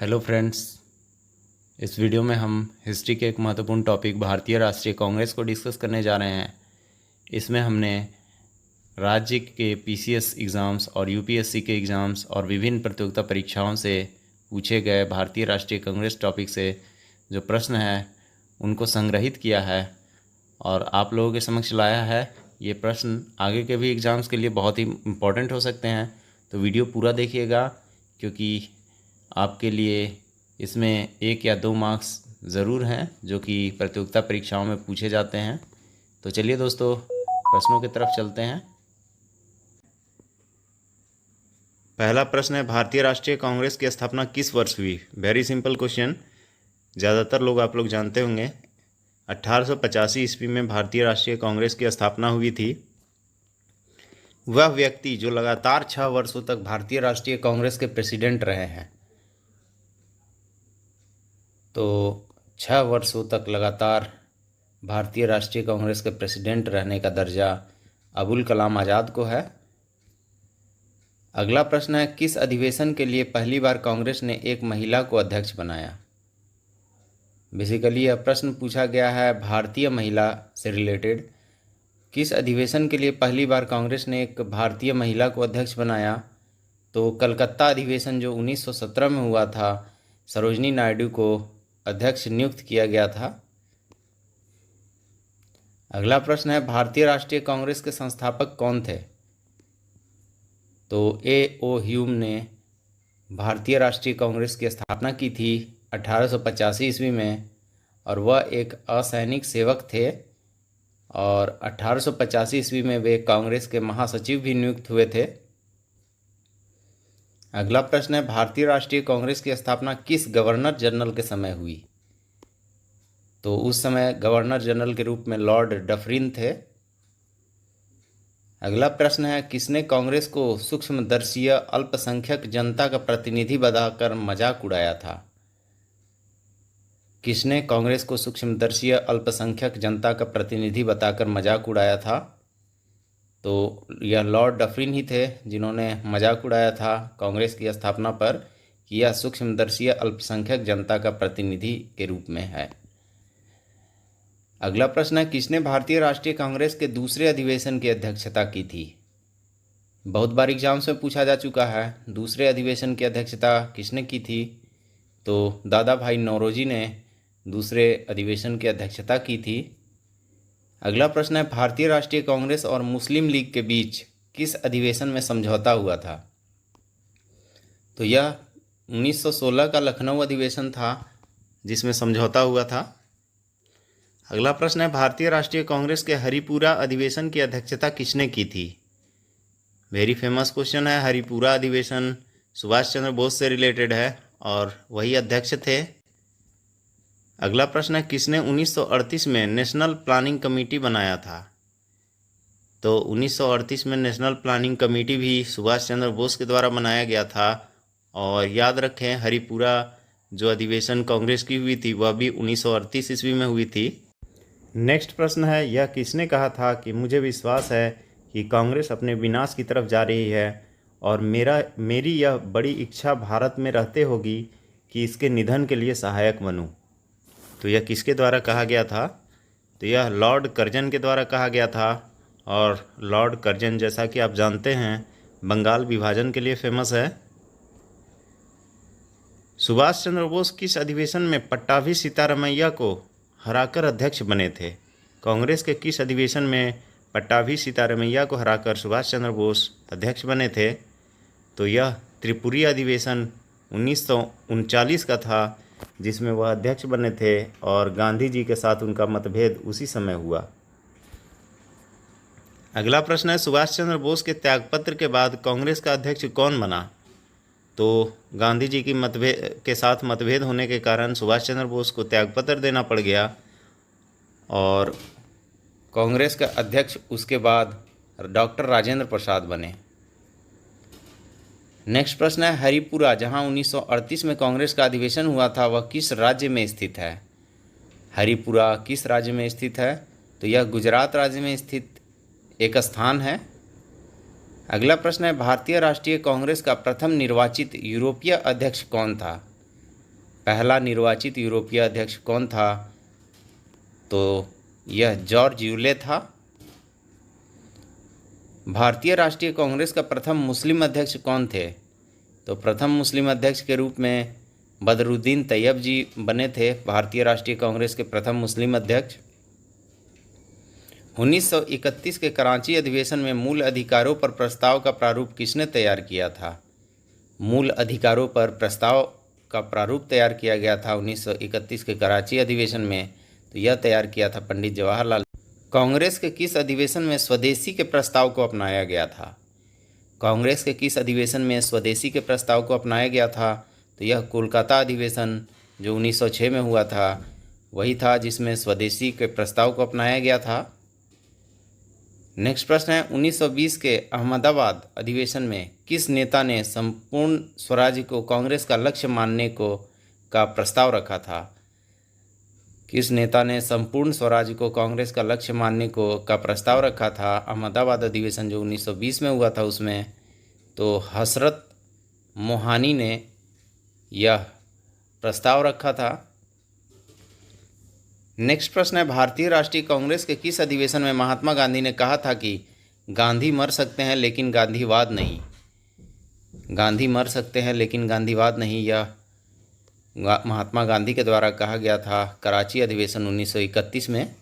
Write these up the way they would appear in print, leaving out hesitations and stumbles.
Hello friends. इस video में हम हिस्ट्री के एक महत्वपूर्ण टॉपिक भारतीय राष्ट्रीय कांग्रेस को डिस्कस करने जा रहे हैं। इसमें हमने राज्य के पीसीएस एग्ज़ाम्स और यूपीएससी के एग्ज़ाम्स और विभिन्न प्रतियोगिता परीक्षाओं से पूछे गए भारतीय राष्ट्रीय कांग्रेस टॉपिक से जो प्रश्न हैं उनको संग्रहित किया है और आप लोगों के समक्ष लाया है। ये प्रश्न आगे के भी एग्ज़ाम्स के लिए बहुत ही इम्पोर्टेंट हो सकते हैं, तो वीडियो पूरा देखिएगा क्योंकि आपके लिए इसमें 1 या 2 मार्क्स ज़रूर हैं जो कि प्रतियोगिता परीक्षाओं में पूछे जाते हैं। तो चलिए दोस्तों, प्रश्नों की तरफ चलते हैं। पहला प्रश्न है, भारतीय राष्ट्रीय कांग्रेस की स्थापना किस वर्ष हुई? वेरी सिंपल क्वेश्चन, ज़्यादातर लोग आप लोग जानते होंगे। 1885 ईस्वी में भारतीय राष्ट्रीय कांग्रेस की स्थापना हुई थी। वह व्यक्ति जो लगातार 6 वर्षों तक भारतीय राष्ट्रीय कांग्रेस के प्रेसिडेंट रहे हैं, तो 6 वर्षों तक लगातार भारतीय राष्ट्रीय कांग्रेस के प्रेसिडेंट रहने का दर्जा अबुल कलाम आज़ाद को है। अगला प्रश्न है, किस अधिवेशन के लिए पहली बार कांग्रेस ने एक महिला को अध्यक्ष बनाया? बेसिकली यह प्रश्न पूछा गया है भारतीय महिला से रिलेटेड। किस अधिवेशन के लिए पहली बार कांग्रेस ने एक भारतीय महिला को अध्यक्ष बनाया? तो कलकत्ता अधिवेशन जो 1917 में हुआ था, सरोजनी नायडू को अध्यक्ष नियुक्त किया गया था। अगला प्रश्न है, भारतीय राष्ट्रीय कांग्रेस के संस्थापक कौन थे? तो A.O. ह्यूम ने भारतीय राष्ट्रीय कांग्रेस की स्थापना की थी 1885 ईस्वी में और वह एक असैनिक सेवक थे और 1885 ईस्वी में वे कांग्रेस के महासचिव भी नियुक्त हुए थे। अगला प्रश्न है, भारतीय राष्ट्रीय कांग्रेस की स्थापना किस गवर्नर जनरल के समय हुई? तो उस समय गवर्नर जनरल के रूप में लॉर्ड डफरिन थे। अगला प्रश्न है, किसने कांग्रेस को सूक्ष्मदर्शीय अल्पसंख्यक जनता का प्रतिनिधि बताकर मजाक उड़ाया था? किसने कांग्रेस को सूक्ष्मदर्शीय अल्पसंख्यक जनता का प्रतिनिधि बताकर मजाक उड़ाया था? तो यह लॉर्ड डफरिन ही थे जिन्होंने मजाक उड़ाया था कांग्रेस की स्थापना पर कि यह सूक्ष्मदर्शीय अल्पसंख्यक जनता का प्रतिनिधि के रूप में है। अगला प्रश्न है, किसने भारतीय राष्ट्रीय कांग्रेस के दूसरे अधिवेशन की अध्यक्षता की थी? बहुत बार एग्जाम्स में पूछा जा चुका है, दूसरे अधिवेशन की अध्यक्षता किसने की थी? तो दादा भाई नौरोजी ने दूसरे अधिवेशन की अध्यक्षता की थी। अगला प्रश्न है, भारतीय राष्ट्रीय कांग्रेस और मुस्लिम लीग के बीच किस अधिवेशन में समझौता हुआ था? तो यह 1916 का लखनऊ अधिवेशन था जिसमें समझौता हुआ था। अगला प्रश्न है, भारतीय राष्ट्रीय कांग्रेस के हरिपुरा अधिवेशन की अध्यक्षता किसने की थी? वेरी फेमस क्वेश्चन है। हरिपुरा अधिवेशन सुभाष चंद्र बोस से रिलेटेड है और वही अध्यक्ष थे। अगला प्रश्न है, किसने 1938 में नेशनल प्लानिंग कमेटी बनाया था? तो 1938 में नेशनल प्लानिंग कमेटी भी सुभाष चंद्र बोस के द्वारा बनाया गया था और याद रखें हरिपुरा जो अधिवेशन कांग्रेस की हुई थी वह भी 1938 ईस्वी में हुई थी। नेक्स्ट प्रश्न है, यह किसने कहा था कि मुझे विश्वास है कि कांग्रेस अपने विनाश की तरफ जा रही है और मेरी यह बड़ी इच्छा भारत में रहते होगी कि इसके निधन के लिए सहायक बनूं? तो यह किसके द्वारा कहा गया था? तो यह लॉर्ड कर्जन के द्वारा कहा गया था और लॉर्ड कर्जन जैसा कि आप जानते हैं बंगाल विभाजन के लिए फेमस है। सुभाष चंद्र बोस किस अधिवेशन में पट्टाभी सीतारमैया को हराकर अध्यक्ष बने थे? कांग्रेस के किस अधिवेशन में पट्टाभी सीतारमैया को हराकर सुभाष चंद्र बोस अध्यक्ष बने थे? तो यह त्रिपुरी अधिवेशन 1939 का था जिसमें वह अध्यक्ष बने थे और गांधी जी के साथ उनका मतभेद उसी समय हुआ। अगला प्रश्न है, सुभाष चंद्र बोस के त्यागपत्र के बाद कांग्रेस का अध्यक्ष कौन बना? तो गांधी जी की के साथ मतभेद होने के कारण सुभाष चंद्र बोस को त्यागपत्र देना पड़ गया और कांग्रेस का अध्यक्ष उसके बाद डॉक्टर राजेंद्र प्रसाद बने। नेक्स्ट प्रश्न है, हरिपुरा जहां 1938 में कांग्रेस का अधिवेशन हुआ था वह किस राज्य में स्थित है? हरिपुरा किस राज्य में स्थित है? तो यह गुजरात राज्य में स्थित एक स्थान है। अगला प्रश्न है, भारतीय राष्ट्रीय कांग्रेस का प्रथम निर्वाचित यूरोपीय अध्यक्ष कौन था? पहला निर्वाचित यूरोपीय अध्यक्ष कौन था? तो यह जॉर्ज यूले था। भारतीय राष्ट्रीय कांग्रेस का प्रथम मुस्लिम अध्यक्ष कौन थे? तो प्रथम मुस्लिम अध्यक्ष के रूप में बदरुद्दीन तैयब जी बने थे, भारतीय राष्ट्रीय कांग्रेस के प्रथम मुस्लिम अध्यक्ष। 1931 के कराची अधिवेशन में मूल अधिकारों पर प्रस्ताव का प्रारूप किसने तैयार किया था? मूल अधिकारों पर प्रस्ताव का प्रारूप तैयार किया गया था 1931 के कराची अधिवेशन में, तो यह तैयार किया था पंडित जवाहरलाल। कांग्रेस के किस अधिवेशन में स्वदेशी के प्रस्ताव को अपनाया गया था? कांग्रेस के किस अधिवेशन में स्वदेशी के प्रस्ताव को अपनाया गया था? तो यह कोलकाता अधिवेशन जो 1906 में हुआ था वही था जिसमें स्वदेशी के प्रस्ताव को अपनाया गया था। नेक्स्ट प्रश्न है, 1920 के अहमदाबाद अधिवेशन में किस नेता ने संपूर्ण स्वराज्य को कांग्रेस का लक्ष्य मानने का प्रस्ताव रखा था? किस नेता ने संपूर्ण स्वराज्य को कांग्रेस का लक्ष्य मानने का प्रस्ताव रखा था? अहमदाबाद अधिवेशन जो 1920 में हुआ था उसमें तो हसरत मोहानी ने यह प्रस्ताव रखा था। नेक्स्ट प्रश्न है, भारतीय राष्ट्रीय कांग्रेस के किस अधिवेशन में महात्मा गांधी ने कहा था कि गांधी मर सकते हैं लेकिन गांधीवाद नहीं? गांधी मर सकते हैं लेकिन गांधीवाद नहीं, यह महात्मा गांधी के द्वारा कहा गया था कराची अधिवेशन 1931 में।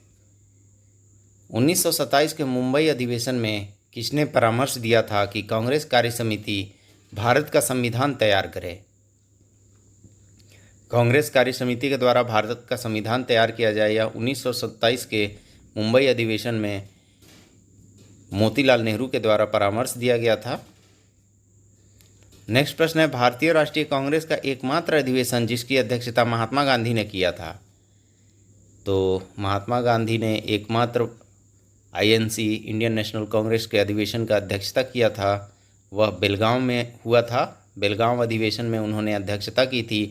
1927 के मुंबई अधिवेशन में किसने परामर्श दिया था कि कांग्रेस कार्य समिति भारत का संविधान तैयार करे? कांग्रेस कार्य समिति के द्वारा भारत का संविधान तैयार किया जाए, या 1927 के मुंबई अधिवेशन में मोतीलाल नेहरू के द्वारा परामर्श दिया गया था। नेक्स्ट प्रश्न है, भारतीय राष्ट्रीय कांग्रेस का एकमात्र अधिवेशन जिसकी अध्यक्षता महात्मा गांधी ने किया था? तो महात्मा गांधी ने एकमात्र INC इंडियन नेशनल कांग्रेस के अधिवेशन का अध्यक्षता किया था, वह बेलगांव में हुआ था। बेलगांव अधिवेशन में उन्होंने अध्यक्षता की थी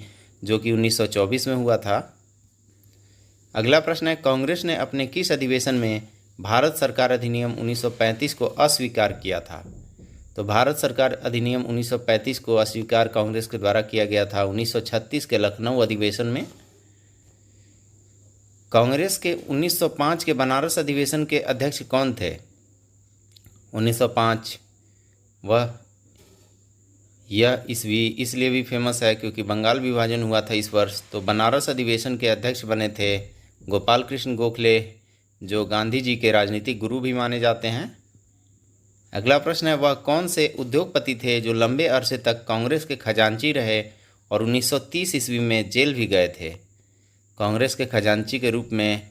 जो कि 1924 में हुआ था। अगला प्रश्न है, कांग्रेस ने अपने किस अधिवेशन में भारत सरकार अधिनियम 1935 को अस्वीकार किया था? तो भारत सरकार अधिनियम 1935 को अस्वीकार कांग्रेस के द्वारा किया गया था 1936 के लखनऊ अधिवेशन में। कांग्रेस के 1905 के बनारस अधिवेशन के अध्यक्ष कौन थे? 1905 यह इसलिए भी फेमस है क्योंकि बंगाल विभाजन हुआ था इस वर्ष। तो बनारस अधिवेशन के अध्यक्ष बने थे गोपाल कृष्ण गोखले, जो गांधी जी के राजनीतिक गुरु भी माने जाते हैं। अगला प्रश्न है, वह कौन से उद्योगपति थे जो लंबे अरसे तक कांग्रेस के खजांची रहे और 1930 ईस्वी में जेल भी गए थे? कांग्रेस के खजांची के रूप में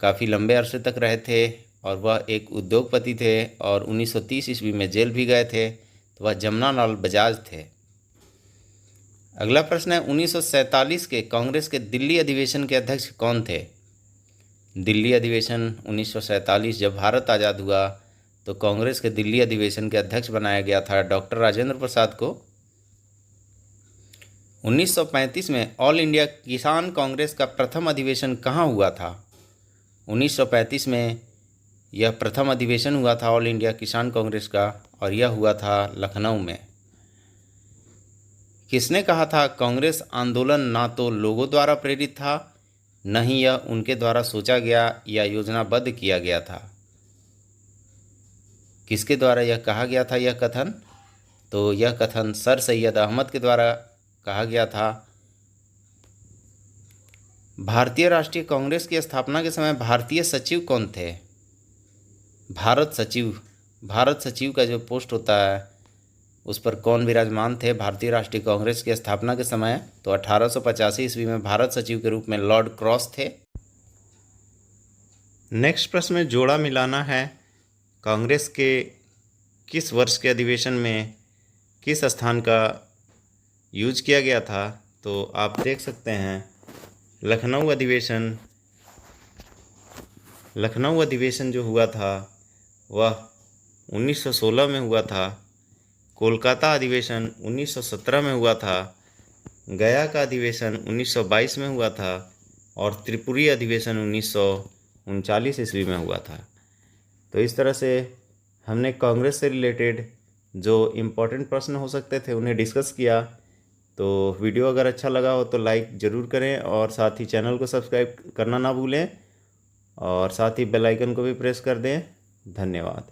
काफ़ी लंबे अरसे तक रहे थे और वह एक उद्योगपति थे और 1930 ईस्वी में जेल भी गए थे, तो वह जमनालाल बजाज थे। अगला प्रश्न है, 1947 के कांग्रेस के दिल्ली अधिवेशन के अध्यक्ष कौन थे? दिल्ली अधिवेशन 1947 जब भारत आज़ाद हुआ तो कांग्रेस के दिल्ली अधिवेशन के अध्यक्ष बनाया गया था डॉक्टर राजेंद्र प्रसाद को। 1935 में ऑल इंडिया किसान कांग्रेस का प्रथम अधिवेशन कहाँ हुआ था? 1935 में यह प्रथम अधिवेशन हुआ था ऑल इंडिया किसान कांग्रेस का और यह हुआ था लखनऊ में। किसने कहा था कांग्रेस आंदोलन ना तो लोगों द्वारा प्रेरित था, न ही यह उनके द्वारा सोचा गया या योजनाबद्ध किया गया था? किसके द्वारा यह कहा गया था यह कथन? तो यह कथन सर सैयद अहमद के द्वारा कहा गया था। भारतीय राष्ट्रीय कांग्रेस की स्थापना के समय भारतीय सचिव कौन थे? भारत सचिव का जो पोस्ट होता है उस पर कौन विराजमान थे भारतीय राष्ट्रीय कांग्रेस की स्थापना के समय? तो 1885 ईस्वी में भारत सचिव के रूप में लॉर्ड क्रॉस थे। नेक्स्ट प्रश्न में जोड़ा मिलाना है। कांग्रेस के किस वर्ष के अधिवेशन में किस स्थान का यूज किया गया था? तो आप देख सकते हैं लखनऊ अधिवेशन जो हुआ था वह 1916 में हुआ था। कोलकाता अधिवेशन 1917 में हुआ था। गया का अधिवेशन 1922 में हुआ था और त्रिपुरी अधिवेशन 1939 ईस्वी में हुआ था। तो इस तरह से हमने कांग्रेस से रिलेटेड जो इम्पोर्टेंट प्रश्न हो सकते थे उन्हें डिस्कस किया। तो वीडियो अगर अच्छा लगा हो तो लाइक ज़रूर करें और साथ ही चैनल को सब्सक्राइब करना ना भूलें और साथ ही बेल आइकन को भी प्रेस कर दें। धन्यवाद।